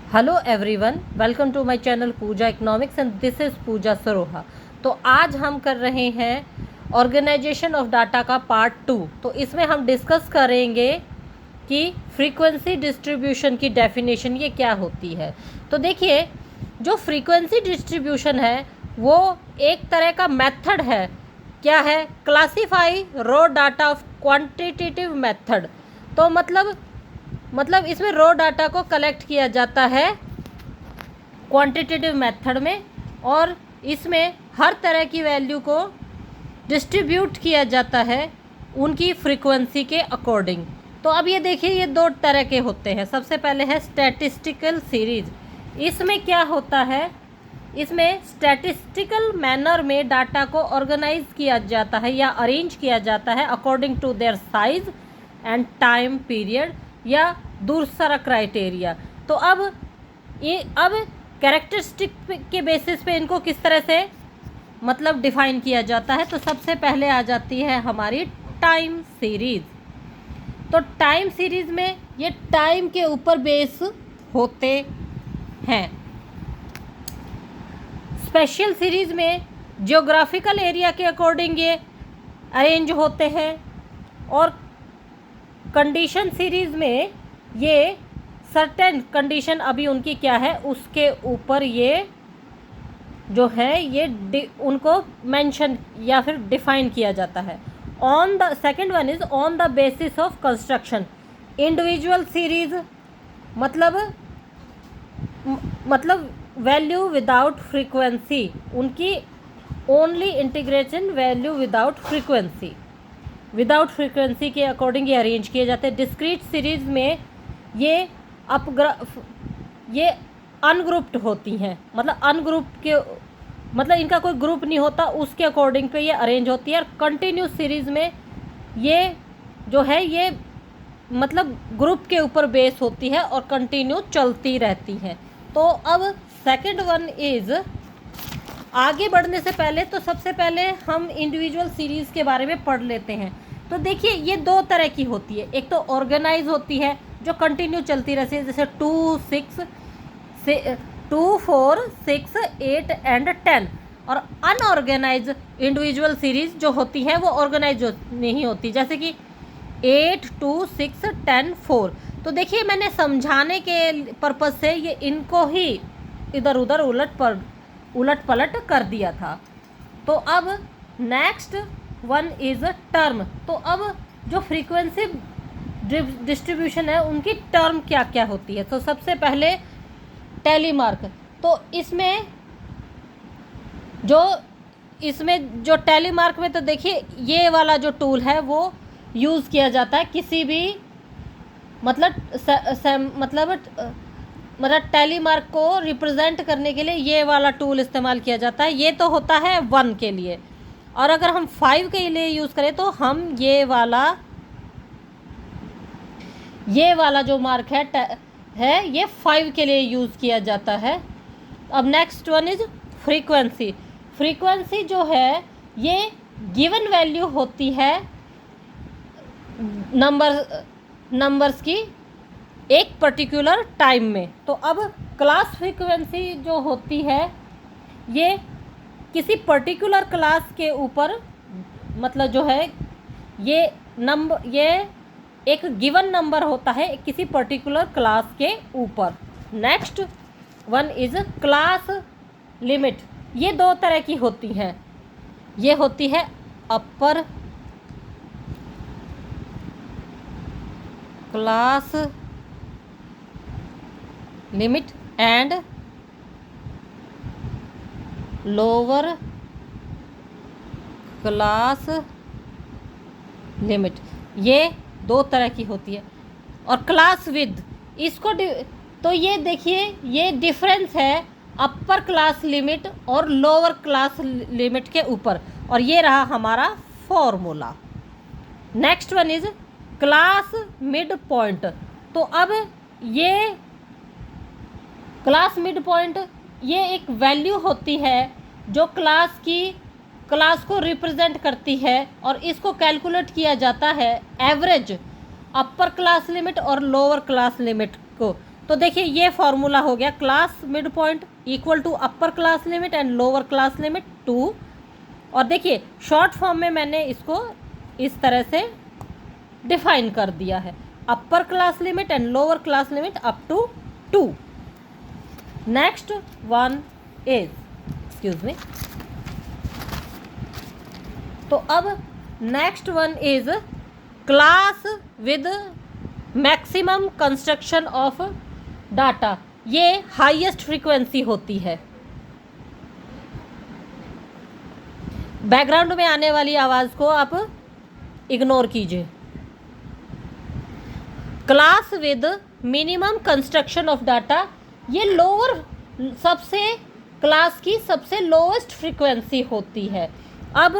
Hello everyone, welcome to my channel Pooja economics and this is Pooja Saroha. तो आज हम कर रहे हैं ऑर्गेनाइजेशन ऑफ डाटा का पार्ट 2। तो इसमें हम डिस्कस करेंगे कि फ्रीक्वेंसी डिस्ट्रीब्यूशन की डेफिनेशन ये क्या होती है। तो देखिए, जो फ्रीक्वेंसी डिस्ट्रीब्यूशन है वो एक तरह का मेथड है। क्या है? Classify raw data of quantitative method. तो मतलब इसमें रो डाटा को कलेक्ट किया जाता है क्वांटिटेटिव मेथड में, और इसमें हर तरह की वैल्यू को डिस्ट्रीब्यूट किया जाता है उनकी फ्रीक्वेंसी के अकॉर्डिंग। तो अब ये देखिए, ये दो तरह के होते हैं। सबसे पहले है स्टैटिस्टिकल सीरीज। इसमें क्या होता है? इसमें स्टैटिस्टिकल मैनर में डाटा को ऑर्गेनाइज किया जाता है या अरेंज किया जाता है according to their size and time period या दूसरा क्राइटेरिया। तो अब कैरेक्टरिस्टिक के बेसिस पे इनको किस तरह से डिफाइन किया जाता है। तो सबसे पहले आ जाती है हमारी टाइम सीरीज। तो टाइम सीरीज में ये टाइम के ऊपर बेस होते हैं। स्पेशल सीरीज में जियोग्राफिकल एरिया के अकॉर्डिंग ये अरेंज होते हैं, और कंडीशन सीरीज में ये सर्टेन कंडीशन अभी उनकी क्या है उसके ऊपर ये जो है ये उनको मेंशन या फिर डिफाइन किया जाता है। On the second one is on the basis of construction. Individual series मतलब वैल्यू विदाउट फ्रीक्वेंसी, उनकी only integration value without frequency के अकॉर्डिंग ये अरेंज किए जाते हैं। डिस्क्रीट सीरीज में ये अनग्रुप्ड होती हैं, अनग्रुप के इनका कोई ग्रुप नहीं होता, उसके अकॉर्डिंग पे ये अरेंज होती है। और कंटिन्यूस सीरीज में ये जो है ये ग्रुप के ऊपर बेस होती है और कंटिन्यू चलती रहती हैं। तो अब सेकंड वन इज, आगे बढ़ने से पहले तो सबसे पहले हम इंडिविजुअल सीरीज़ के बारे में पढ़ लेते हैं। तो देखिए, ये दो तरह की होती है। एक तो ऑर्गेनाइज होती है जो कंटिन्यू चलती रहती है, जैसे 2, 4, 6, 8 एंड 10। और अनऑर्गेनाइज इंडिविजुअल सीरीज जो होती हैं वो ऑर्गेनाइज नहीं होती, जैसे कि 8, 2, 6, 10, 4। तो देखिए, मैंने समझाने के पर्पज़ से ये इनको ही इधर उधर उलट पलट कर दिया था। तो अब नेक्स्ट वन इज टर्म। तो अब जो फ्रीक्वेंसी डिस्ट्रीब्यूशन है उनकी टर्म क्या क्या होती है। तो सबसे पहले टेलीमार्क। तो इसमें जो टेलीमार्क में, तो देखिए ये वाला जो टूल है वो यूज़ किया जाता है किसी भी टेलीमार्क को रिप्रेजेंट करने के लिए ये वाला टूल इस्तेमाल किया जाता है। ये तो होता है 1 के लिए, और अगर हम 5 के लिए यूज़ करें तो हम ये वाला जो मार्क है ये 5 के लिए यूज़ किया जाता है। अब next one is frequency. Frequency जो है ये गिवन वैल्यू होती है नंबर्स की एक पर्टिकुलर टाइम में। तो अब क्लास फ्रीक्वेंसी जो होती है ये किसी पर्टिकुलर क्लास के ऊपर जो है ये एक गिवन नंबर होता है किसी पर्टिकुलर क्लास के ऊपर। Next one is class limit. ये दो तरह की होती हैं। ये होती है upper class limit and lower class limit. ये दो तरह की होती है। और क्लास विद, इसको तो ये देखिए, ये डिफरेंस है अपर क्लास लिमिट और लोअर क्लास लिमिट के ऊपर, और ये रहा हमारा formula. Next one is class mid point. तो अब ये क्लास मिड पॉइंट ये एक वैल्यू होती है जो क्लास को रिप्रेजेंट करती है, और इसको कैलकुलेट किया जाता है एवरेज अपर क्लास लिमिट और लोअर क्लास लिमिट को। तो देखिए ये फॉर्मूला हो गया, class midpoint equal to upper class limit and lower class limit 2। और देखिए शॉर्ट फॉर्म में मैंने इसको इस तरह से डिफाइन कर दिया है, upper class limit and lower class limit up to 2। Next one is, excuse me, तो अब next one is class with maximum construction of data. ये हाईएस्ट फ्रीक्वेंसी होती है। बैकग्राउंड में आने वाली आवाज को आप इग्नोर कीजिए। Class with minimum construction of data, ये लोअर, सबसे क्लास की सबसे लोएस्ट फ्रीक्वेंसी होती है। अब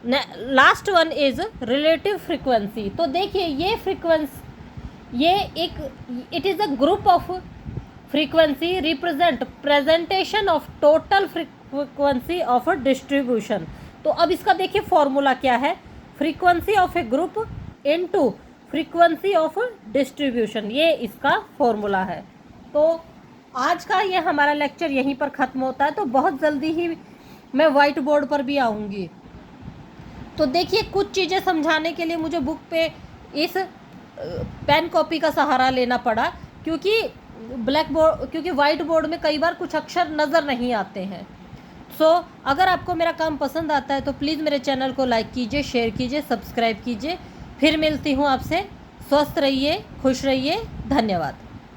last one is relative frequency. तो देखिए ये फ्रीक्वेंसी, ये एक, it is a group of frequency represent presentation of total frequency of distribution. तो अब इसका देखिए फॉर्मूला क्या है, frequency of A group into frequency of distribution, ये इसका फॉर्मूला है। तो आज का ये हमारा लेक्चर यहीं पर ख़त्म होता है। तो बहुत जल्दी ही मैं वाइट बोर्ड पर भी आऊँगी। तो देखिए कुछ चीज़ें समझाने के लिए मुझे बुक पे इस पेन कॉपी का सहारा लेना पड़ा, क्योंकि क्योंकि वाइट बोर्ड में कई बार कुछ अक्षर नज़र नहीं आते हैं। सो अगर आपको मेरा काम पसंद आता है तो प्लीज़ मेरे चैनल को लाइक कीजिए, शेयर कीजिए, सब्सक्राइब कीजिए। फिर मिलती हूँ आपसे। स्वस्थ रहिए, खुश रहिए, धन्यवाद।